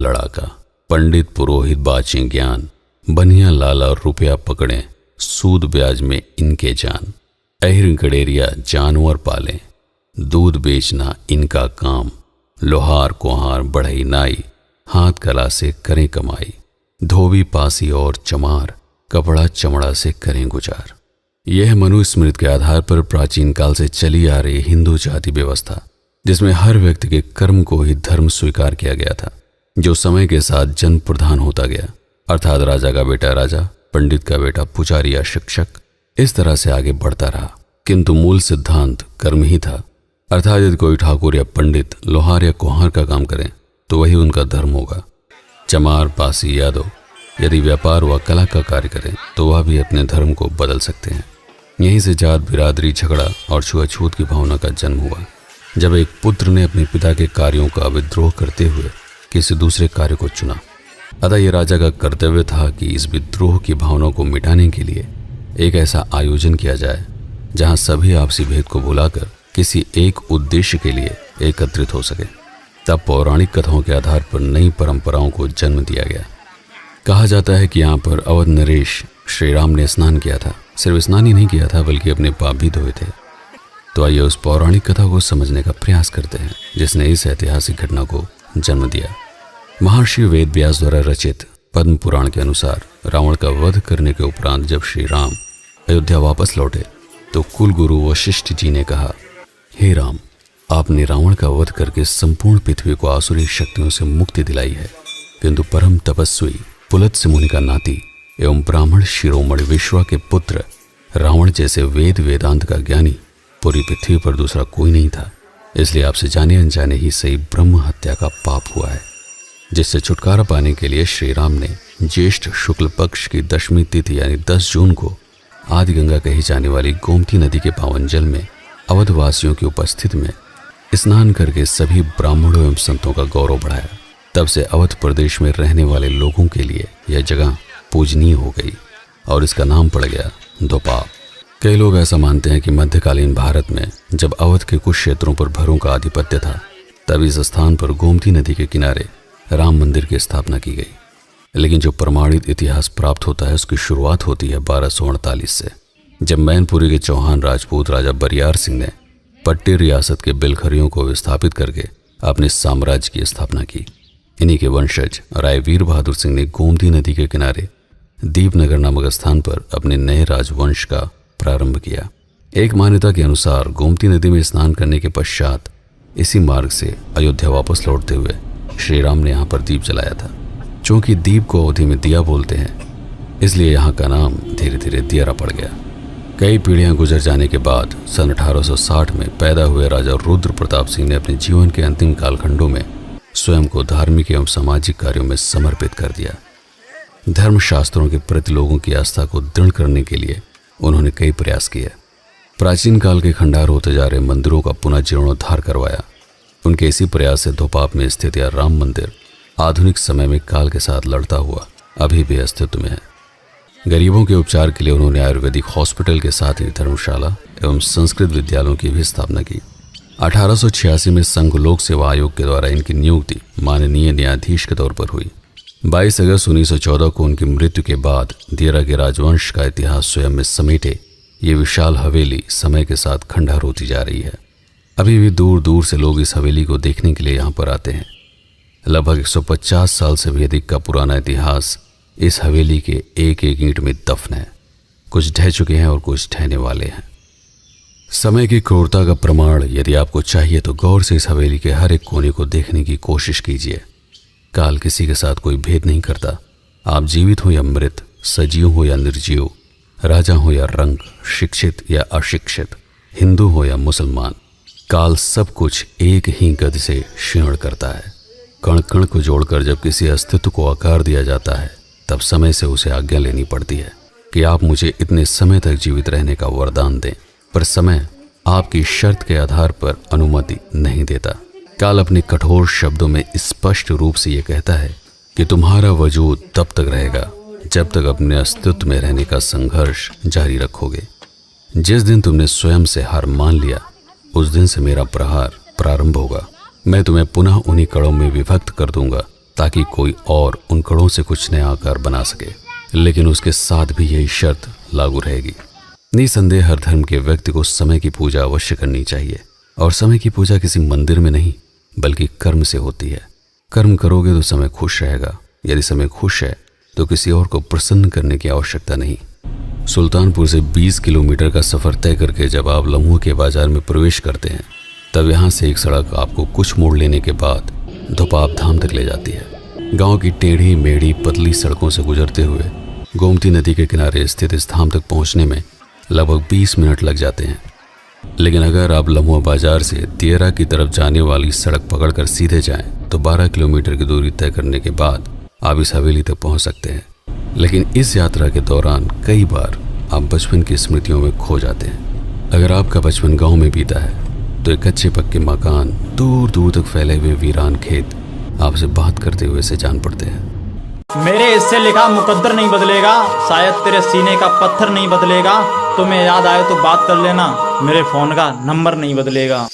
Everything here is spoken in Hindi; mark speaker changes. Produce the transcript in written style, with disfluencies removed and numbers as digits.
Speaker 1: लड़ाका। पंडित पुरोहित बाचें ज्ञान, बनिया लाला रुपया पकड़ें, सूद ब्याज में इनके जान। अहिर गडेरिया जानवर पालें, दूध बेचना इनका काम। लोहार कुम्हार बढ़ई नाई, हाथ कला से करें कमाई। धोबी पासी और चमार, कपड़ा चमड़ा से करें गुजार। यह मनुस्मृति के आधार पर प्राचीन काल से चली आ रही हिंदू जाति व्यवस्था, जिसमें हर व्यक्ति के कर्म को ही धर्म स्वीकार किया गया था, जो समय के साथ जन प्रधान होता गया। अर्थात राजा का बेटा राजा, पंडित का बेटा पुजारी या शिक्षक, इस तरह से आगे बढ़ता रहा। किंतु मूल सिद्धांत कर्म ही था। अर्थात यदि कोई ठाकुर या पंडित लोहार या कुम्हार का काम करें तो वही उनका धर्म होगा। चमार पासी यादव यदि व्यापार व कला का कार्य करें तो वह भी अपने धर्म को बदल सकते हैं। यहीं से जात बिरादरी, झगड़ा और छुआछूत की भावना का जन्म हुआ, जब एक पुत्र ने अपने पिता के कार्यों का विद्रोह करते हुए किसी दूसरे कार्य को चुना। अतः यह राजा का कर्तव्य था कि इस विद्रोह की भावना को मिटाने के लिए एक ऐसा आयोजन किया जाए जहां सभी आपसी भेद को भुलाकर किसी एक उद्देश्य के लिए एकत्रित हो सके। तब पौराणिक कथाओं के आधार पर नई परंपराओं को जन्म दिया गया। कहा जाता है कि यहाँ पर अवध नरेश श्री राम ने स्नान किया था। सिर्फ स्नान ही नहीं किया था बल्कि अपने पाप भी धोए थे। तो आइए उस पौराणिक कथा को समझने का प्रयास करते हैं जिसने इस ऐतिहासिक घटना को जन्म दिया। महर्षि वेद व्यास द्वारा रचित पद्म पुराण के अनुसार रावण का वध करने के उपरांत जब श्री राम अयोध्या वापस लौटे तो कुल गुरु वशिष्ठ जी ने कहा, हे राम, आपने रावण का वध करके संपूर्ण पृथ्वी को आसुरी शक्तियों से मुक्ति दिलाई है, किंतु परम तपस्वी पुलत्स्य मुनि का नाती एवं ब्राह्मण शिरोमणि विश्वा के पुत्र रावण जैसे वेद वेदांत का ज्ञानी पूरी पृथ्वी पर दूसरा कोई नहीं था। इसलिए आपसे जाने अनजाने ही सही ब्रह्म हत्या का पाप हुआ है, जिससे छुटकारा पाने के लिए श्री राम ने ज्येष्ठ शुक्ल पक्ष की 10वीं तिथि यानी 10 जून को आदि गंगा कही जाने वाली गोमती नदी के पावन जल में अवधवासियों की उपस्थिति में स्नान करके सभी ब्राह्मणों एवं संतों का गौरव बढ़ाया। तब से अवध प्रदेश में रहने वाले लोगों के लिए यह जगह पूजनीय हो गई और इसका नाम पड़ गया दोपाप। कई लोग ऐसा मानते हैं कि मध्यकालीन भारत में जब अवध के कुछ क्षेत्रों पर भरों का आधिपत्य था, तब इस स्थान पर गोमती नदी के किनारे राम मंदिर की स्थापना की गई। लेकिन जो प्रमाणित इतिहास प्राप्त होता है उसकी शुरुआत होती है 1248 से, जब मैनपुरी के चौहान राजपूत राजा बरियार सिंह ने पट्टी रियासत के बिलखरियों को विस्थापित करके अपने साम्राज्य की स्थापना की। इन्हीं के वंशज राय वीर बहादुर सिंह ने गोमती नदी के किनारे दीपनगर नामक स्थान पर अपने नए राजवंश का प्रारंभ किया। एक मान्यता के अनुसार गोमती नदी में स्नान करने के पश्चात इसी मार्ग से अयोध्या वापस लौटते हुए श्री राम ने यहाँ पर दीप जलाया था। चूंकि दीप को अवधि में दिया बोलते हैं, इसलिए यहाँ का नाम धीरे धीरे दियारा पड़ गया। कई पीढ़ियां गुजर जाने के बाद सन 1860 में पैदा हुए राजा रुद्र प्रताप सिंह ने अपने जीवन के अंतिम कालखंडों में स्वयं को धार्मिक एवं सामाजिक कार्यों में समर्पित कर दिया। धर्मशास्त्रों के प्रति लोगों की आस्था को दृढ़ करने के लिए उन्होंने कई प्रयास किए। प्राचीन काल के खंडार होते जा रहे मंदिरों का पुनः जीर्णोद्धार करवाया। उनके इसी प्रयास से धोपाप में स्थित यह राम मंदिर आधुनिक समय में काल के साथ लड़ता हुआ अभी भी अस्तित्व में है। गरीबों के उपचार के लिए उन्होंने आयुर्वेदिक हॉस्पिटल के साथ ही धर्मशाला एवं संस्कृत विद्यालयों की भी स्थापना की। 1886 में संघ लोक सेवा आयोग के द्वारा इनकी नियुक्ति माननीय न्यायाधीश के तौर पर हुई। 22 अगस्त 1914 को उनकी मृत्यु के बाद दियरा के राजवंश का इतिहास स्वयं में समेटे ये विशाल हवेली समय के साथ खंडहर होती जा रही है। अभी भी दूर दूर से लोग इस हवेली को देखने के लिए यहाँ पर आते हैं। लगभग 150 साल से भी अधिक का पुराना इतिहास इस हवेली के एक एक ईंट में दफन है। कुछ ढह चुके हैं और कुछ ढहने वाले हैं। समय की क्रूरता का प्रमाण यदि आपको चाहिए तो गौर से इस हवेली के हर एक कोने को देखने की कोशिश कीजिए। काल किसी के साथ कोई भेद नहीं करता। आप जीवित हो या मृत, सजीव हो या निर्जीव, राजा हो या रंक, शिक्षित या अशिक्षित, हिंदू हो या मुसलमान, काल सब कुछ एक ही गति से क्षीण करता है। कण कण को जोड़कर जब किसी अस्तित्व को आकार दिया जाता है तब समय से उसे आज्ञा लेनी पड़ती है कि आप मुझे इतने समय तक जीवित रहने का वरदान दें, पर समय आपकी शर्त के आधार पर अनुमति नहीं देता। काल अपने कठोर शब्दों में स्पष्ट रूप से यह कहता है कि तुम्हारा वजूद तब तक रहेगा जब तक अपने अस्तित्व में रहने का संघर्ष जारी रखोगे। जिस दिन तुमने स्वयं से हार मान लिया उस दिन से मेरा प्रहार प्रारंभ होगा। मैं तुम्हें पुनः उन्हीं कड़ों में विभक्त कर दूंगा ताकि कोई और उन कड़ों से कुछ नया आकार बना सके। लेकिन उसके साथ भी यही शर्त लागू रहेगी। निसंदेह हर धर्म के व्यक्ति को समय की पूजा अवश्य करनी चाहिए, और समय की पूजा किसी मंदिर में नहीं बल्कि कर्म से होती है। कर्म करोगे तो समय खुश रहेगा। यदि समय खुश है तो किसी और को प्रसन्न करने की आवश्यकता नहीं। सुल्तानपुर से 20 किलोमीटर का सफर तय करके जब आप लम्हों के बाजार में प्रवेश करते हैं, तब यहाँ से एक सड़क आपको कुछ मोड़ लेने के बाद धोपाप धाम तक ले जाती है। गांव की टेढ़ी मेढ़ी पतली सड़कों से गुजरते हुए गोमती नदी के किनारे स्थित इस धाम तक पहुँचने में लगभग 20 मिनट लग जाते हैं। लेकिन अगर आप लम्हुआ बाजार से दियरा की तरफ जाने वाली सड़क पकड़कर सीधे जाएं, तो 12 किलोमीटर की दूरी तय करने के बाद आप इस हवेली तक पहुंच सकते हैं। लेकिन इस यात्रा के दौरान कई बार आप बचपन की स्मृतियों में खो जाते हैं। अगर आपका बचपन गांव में बीता है तो एक कच्चे पक्के मकान, दूर दूर तक फैले हुए वीरान खेत आपसे बात करते हुए से जान पड़ते हैं।
Speaker 2: मेरे इससे लिखा मुकद्दर नहीं बदलेगा, शायद तेरे सीने का पत्थर नहीं बदलेगा, तुम्हें याद आए तो बात कर लेना, मेरे फोन का नंबर नहीं बदलेगा।